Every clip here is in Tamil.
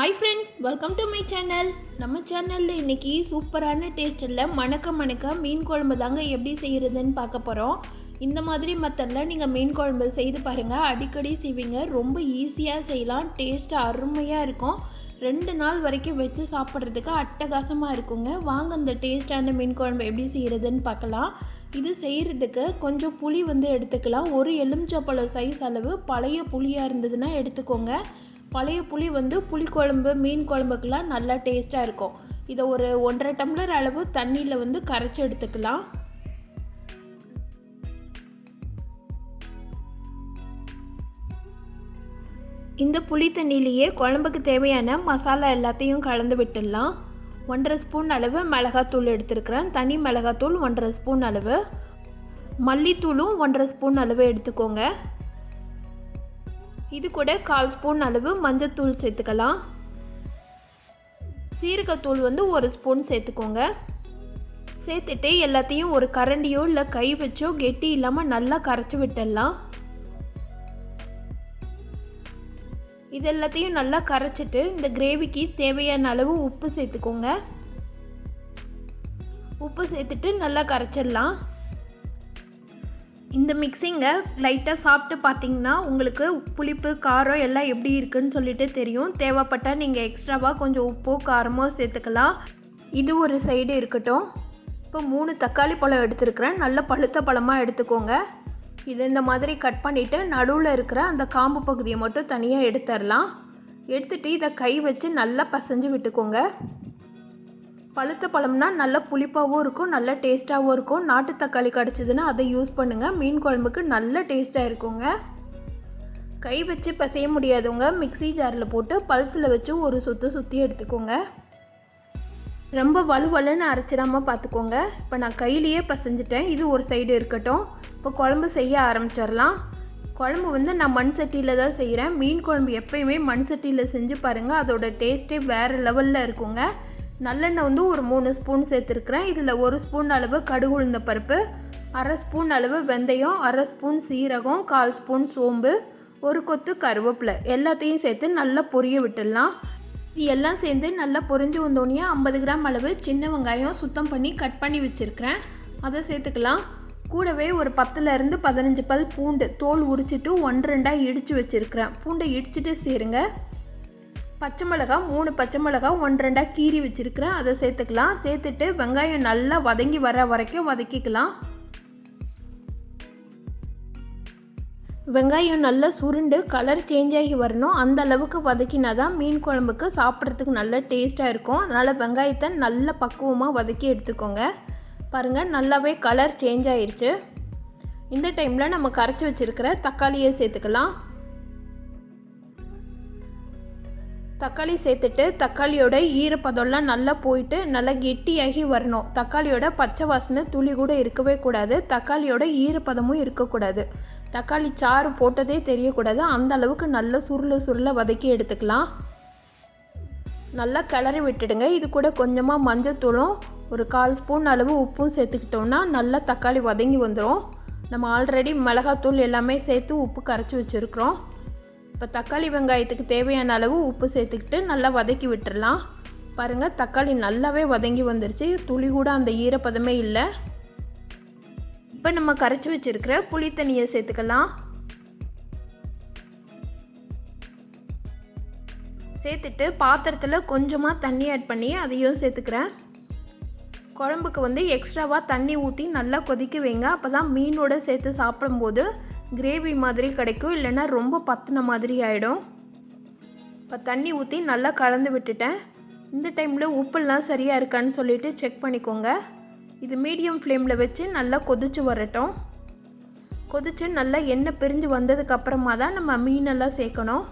Hi friends, welcome to my channel. நம்ம சேனலில் இன்றைக்கி சூப்பரான டேஸ்ட்டில் மணக்க மீன் குழம்பு தாங்க எப்படி செய்கிறதுன்னு பார்க்க போகிறோம். இந்த மாதிரி மெத்தடில் நீங்கள் மீன் குழம்பு செய்து பாருங்கள், அடிக்கடி செய்வீங்க. ரொம்ப ஈஸியாக செய்யலாம், டேஸ்ட்டு அருமையாக இருக்கும். 2 நாள் வரைக்கும் வச்சு சாப்பிட்றதுக்கு அட்டகாசமாக இருக்குங்க. வாங்க இந்த டேஸ்ட்டான மீன் குழம்பு எப்படி செய்கிறதுன்னு பார்க்கலாம். இது செய்கிறதுக்கு கொஞ்சம் புளி எடுத்துக்கலாம். ஒரு எலுமிச்சப்பழம் சைஸ் அளவு பழைய புளியாக இருந்ததுன்னா எடுத்துக்கோங்க. பழைய புளி புளிக்குழம்பு மீன் குழம்புக்கெலாம் நல்லா டேஸ்ட்டாக இருக்கும். இதை ஒரு 1.5 டம்ளர் அளவு தண்ணியில் கரைச்சி எடுத்துக்கலாம். இந்த புளி தண்ணியிலேயே குழம்புக்கு தேவையான மசாலா எல்லாத்தையும் கலந்து விட்டுடலாம். 1.5 ஸ்பூன் அளவு மிளகாத்தூள் எடுத்துருக்கிறேன். தனி மிளகாத்தூள் 1.5 ஸ்பூன் அளவு, மல்லித்தூளும் 1.5 ஸ்பூன் அளவு எடுத்துக்கோங்க. இது கூட 1/4 ஸ்பூன் அளவு மஞ்சத்தூள் சேர்த்துக்கலாம். சீரகத்தூள் 1 ஸ்பூன் சேர்த்துக்கோங்க. சேர்த்துட்டு எல்லாத்தையும் ஒரு கரண்டியோ இல்லை கை வச்சோ கெட்டி இல்லாமல் நல்லா கரைச்சி விட்டுடலாம். இது எல்லாத்தையும் நல்லா கரைச்சிட்டு இந்த கிரேவிக்கு தேவையான அளவு உப்பு சேர்த்துக்கோங்க. உப்பு சேர்த்துட்டு நல்லா கரைச்சிடலாம். இந்த மிக்சிங்கை லைட்டாக சாப்பிட்டு பார்த்தீங்கன்னா உங்களுக்கு புளிப்பு காரம் எல்லாம் எப்படி இருக்குன்னு சொல்லிட்டு தெரியும். தேவைப்பட்டால் நீங்கள் எக்ஸ்ட்ராவாக கொஞ்சம் உப்போ காரமோ சேர்த்துக்கலாம். இது ஒரு சைடு இருக்கட்டும். இப்போ 3 தக்காளி பழம் எடுத்துருக்கிறேன். நல்ல பழுத்த பழமாக எடுத்துக்கோங்க. இது இந்த மாதிரி கட் பண்ணிவிட்டு நடுவில் இருக்கிற அந்த காம்பு பகுதியை மட்டும் தனியாக எடுத்துடலாம். எடுத்துகிட்டு இதை கை வச்சு நல்லா பசைஞ்சு விட்டுக்கோங்க. பழுத்த பழம்னா நல்லா புளிப்பாகவும் இருக்கும், நல்ல டேஸ்ட்டாகவும் இருக்கும். நாட்டு தக்காளி கிடச்சிதுன்னா அதை யூஸ் பண்ணுங்கள். மீன் குழம்புக்கு நல்ல டேஸ்ட்டாக இருக்குங்க. கை வச்சு பசைய முடியாதவங்க மிக்ஸி ஜாரில் போட்டு பல்ஸில் வச்சு ஒரு சுற்றி எடுத்துக்கோங்க. ரொம்ப வலுவலுன்னு அரைச்சிடாமல் பார்த்துக்கோங்க. இப்போ நான் கையிலேயே பசைஞ்சிட்டேன். இது ஒரு சைடு இருக்கட்டும். இப்போ குழம்பு செய்ய ஆரம்பிச்சிடலாம். குழம்பு நான் மண் சட்டியில் தான் செய்கிறேன். மீன் குழம்பு எப்போயுமே மண் சட்டியில் செஞ்சு பாருங்கள், அதோட டேஸ்ட்டே வேறு லெவலில் இருக்குங்க. நல்லெண்ணெய் ஒரு 3 ஸ்பூன் சேர்த்துருக்குறேன். இதில் 1 ஸ்பூன் அளவு கடுகு உளுந்த பருப்பு, 1/2 ஸ்பூன் அளவு வெந்தயம், 1/2 ஸ்பூன் சீரகம், 1/4 ஸ்பூன் சோம்பு, 1 கொத்து கருவேப்பிலை எல்லாத்தையும் சேர்த்து நல்லா பொரிய விட்டுடலாம். இது எல்லாம் சேர்ந்து நல்லா பொரிஞ்சு வந்தோடனே 50 கிராம் அளவு சின்ன வெங்காயம் சுத்தம் பண்ணி கட் பண்ணி வச்சுருக்கிறேன், அதை சேர்த்துக்கலாம். கூடவே ஒரு 10லேருந்து 15 பல் பூண்டு தோல் உரிச்சிட்டு 1-2 இடித்து வச்சுருக்கிறேன். பூண்டை இடிச்சிட்டு சேருங்க. பச்சை மிளகாய் 3 பச்சை மிளகாய் 1-2 கீறி வச்சுருக்கிறேன், அதை சேர்த்துக்கலாம். சேர்த்துட்டு வெங்காயம் நல்லா வதங்கி வர வரைக்கும் வதக்கிக்கலாம். வெங்காயம் நல்லா சுருண்டு கலர் சேஞ்ச் ஆகி வரணும். அந்த அளவுக்கு வதக்கினா தான் மீன் குழம்புக்கு சாப்பிட்றதுக்கு நல்ல டேஸ்ட்டாக இருக்கும். அதனால் வெங்காயத்தை நல்லா பக்குவமாக வதக்கி எடுத்துக்கோங்க. பாருங்கள், நல்லாவே கலர் சேஞ்ச் ஆயிடுச்சு. இந்த டைமில் நம்ம கரைச்சி வச்சுருக்கிற தக்காளியை சேர்த்துக்கலாம். தக்காளி சேர்த்துட்டு தக்காளியோட ஈரப்பதம்லாம் நல்லா போயிட்டு நல்லா கெட்டியாகி வரணும். தக்காளியோட பச்சை வாசனை துளி கூட இருக்கவே கூடாது. தக்காளியோட ஈரப்பதமும் இருக்கக்கூடாது. தக்காளி சாறு போட்டதே தெரியக்கூடாது. அந்த அளவுக்கு நல்லா சுருள வதக்கி எடுத்துக்கலாம். நல்லா கிளறி விட்டுடுங்க. இது கூட கொஞ்சமாக மஞ்சத்தூளும் 1/4 ஸ்பூன் அளவு உப்பும் சேர்த்துக்கிட்டோம்னா நல்லா தக்காளி வதங்கி வந்துடும். நம்ம ஆல்ரெடி மிளகாத்தூள் எல்லாமே சேர்த்து உப்பு கரைச்சி வச்சுருக்குறோம். இப்போ தக்காளி வெங்காயத்துக்கு தேவையான அளவு உப்பு சேர்த்துக்கிட்டு நல்லா வதக்கி விட்டுடலாம். பாருங்கள், தக்காளி நல்லாவே வதங்கி வந்துருச்சு. துளி கூட அந்த ஈரப்பதமே இல்லை. இப்போ நம்ம கரைச்சி வச்சுருக்கிற புளி தண்ணியை சேர்த்துக்கலாம். சேர்த்துட்டு பாத்திரத்தில் கொஞ்சமாக தண்ணி ஆட் பண்ணி அதையும் சேர்த்துக்கிறேன். குழம்புக்கு எக்ஸ்ட்ராவாக தண்ணி ஊற்றி நல்லா கொதிக்க வைங்க. அப்போ தான் மீனோடு சேர்த்து சாப்பிடும்போது கிரேவி மாதிரி கிடைக்கும், இல்லைன்னா ரொம்ப பத்தின மாதிரி ஆகிடும். இப்போ தண்ணி ஊற்றி நல்லா கலந்து விட்டுட்டேன். இந்த டைமில் உப்புலாம் சரியாக இருக்கான்னு சொல்லிவிட்டு செக் பண்ணிக்கோங்க. இது மீடியம் ஃப்ளேமில் வச்சு நல்லா கொதிச்சு வரட்டும். கொதிச்சு நல்லா எண்ணெய் பிரிஞ்சு வந்ததுக்கப்புறமா தான் நம்ம மீனெல்லாம் சேர்க்கணும்.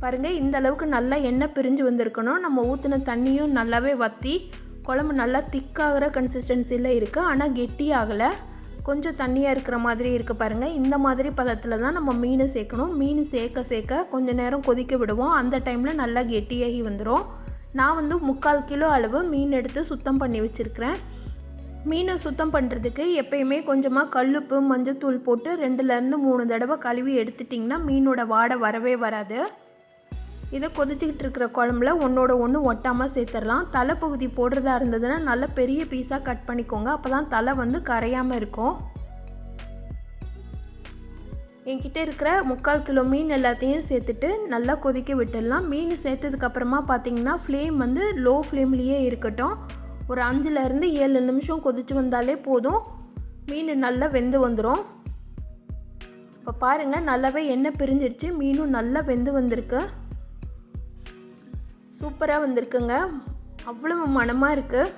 பாருங்கள், இந்த அளவுக்கு நல்லா எண்ணெய் பிரிஞ்சு வந்திருக்கணும். நம்ம ஊற்றின தண்ணியும் நல்லாவே வற்றி குழம்பு நல்லா திக்காகிற கன்சிஸ்டன்சியில் இருக்குது. ஆனால் கெட்டியாகலை, கொஞ்சம் தண்ணியாக இருக்கிற மாதிரி இருக்குது. பாருங்கள், இந்த மாதிரி பதத்தில் தான் நம்ம மீனை சேர்க்கணும். மீன் சேர்க்க கொஞ்சம் நேரம் கொதிக்க விடுவோம். அந்த டைமில் நல்லா கெட்டியாகி வந்துடும். நான் 3/4 கிலோ அளவு மீன் எடுத்து சுத்தம் பண்ணி வச்சுருக்கிறேன். மீனை சுத்தம் பண்ணுறதுக்கு எப்பயுமே கொஞ்சமாக கல்லுப்பு மஞ்சத்தூள் போட்டு 2லேருந்து 3 தடவை கழுவி எடுத்துட்டிங்கன்னா மீனோட வாடை வரவே வராது. இதை கொதிச்சிக்கிட்டு இருக்கிற குழம்புல ஒன்றோட ஒன்று ஒட்டாமல் சேர்த்துடலாம். தலைப்பகுதி போடுறதா இருந்ததுன்னா நல்ல பெரிய பீஸாக கட் பண்ணிக்கோங்க. அப்போ தான் தலை வந்து கரையாமல் இருக்கும். என்கிட்ட இருக்கிற 3/4 கிலோ மீன் எல்லாத்தையும் சேர்த்துட்டு நல்லா கொதிக்க விட்டுடலாம். மீன் சேர்த்ததுக்கப்புறமா பார்த்திங்கன்னா ஃப்ளேம் வந்து லோ ஃப்ளேம்லேயே இருக்கட்டும். ஒரு 5லேருந்து 7 நிமிஷம் கொதித்து வந்தாலே போதும். மீன் நல்லா வெந்து வந்துடும். இப்போ பாருங்கள், நல்லாவே எண்ணெய் பிரிஞ்சிருச்சு. மீனும் நல்லா வெந்து வந்திருக்கு. சூப்பராக வந்திருக்குங்க. அவ்வளவு மணமாக இருக்குது.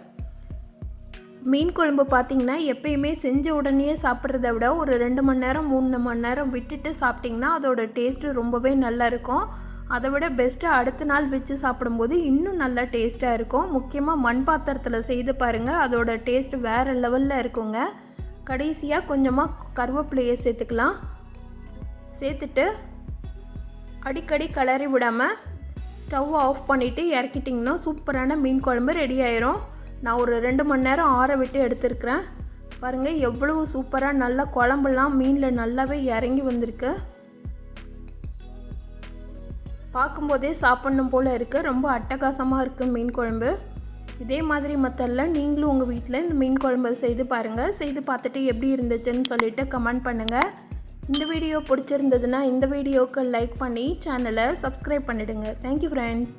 மீன் குழம்பு பார்த்திங்கன்னா எப்பயுமே செஞ்ச உடனே சாப்பிட்றத விட ஒரு 2 மணி நேரம் 3 மணி நேரம் விட்டுட்டு சாப்பிட்டிங்கன்னா அதோட டேஸ்ட்டு ரொம்பவே நல்லா இருக்கும். அதை விட பெஸ்ட்டு அடுத்த நாள் வச்சு சாப்பிடும்போது இன்னும் நல்லா டேஸ்ட்டாக இருக்கும். முக்கியமாக மண் பாத்திரத்தில் செய்து பாருங்கள், அதோட டேஸ்ட்டு வேறு லெவலில் இருக்குங்க. கடைசியாக கொஞ்சமாக கருவேப்பிலையை சேர்த்துக்கலாம். சேர்த்துட்டு அடிக்கடி கிளறி விடாமல் ஸ்டவ் ஆஃப் பண்ணிவிட்டு இறக்கிட்டிங்கன்னா சூப்பரான மீன் குழம்பு ரெடி ஆயிரும். நான் ஒரு 2 மணி நேரம் ஆற விட்டு எடுத்துருக்கிறேன். பாருங்கள் எவ்வளவு சூப்பராக நல்லா குழம்புலாம் மீனில் நல்லாவே இறங்கி வந்திருக்கு. பார்க்கும்போதே சாப்பிட்ணும் போல் இருக்குது. ரொம்ப அட்டகாசமாக இருக்குது மீன் குழம்பு. இதே மாதிரி மெத்தடில் நீங்களும் உங்கள் வீட்டில் இந்த மீன் குழம்பு செய்து பாருங்கள். செய்து பார்த்துட்டு எப்படி இருந்துச்சுன்னு சொல்லிவிட்டு கமெண்ட் பண்ணுங்கள். இந்த வீடியோ பிடிச்சிருந்ததுன்னா இந்த வீடியோவுக்கு லைக் பண்ணி சேனலை சப்ஸ்கிரைப் பண்ணிவிடுங்க. Thank you friends.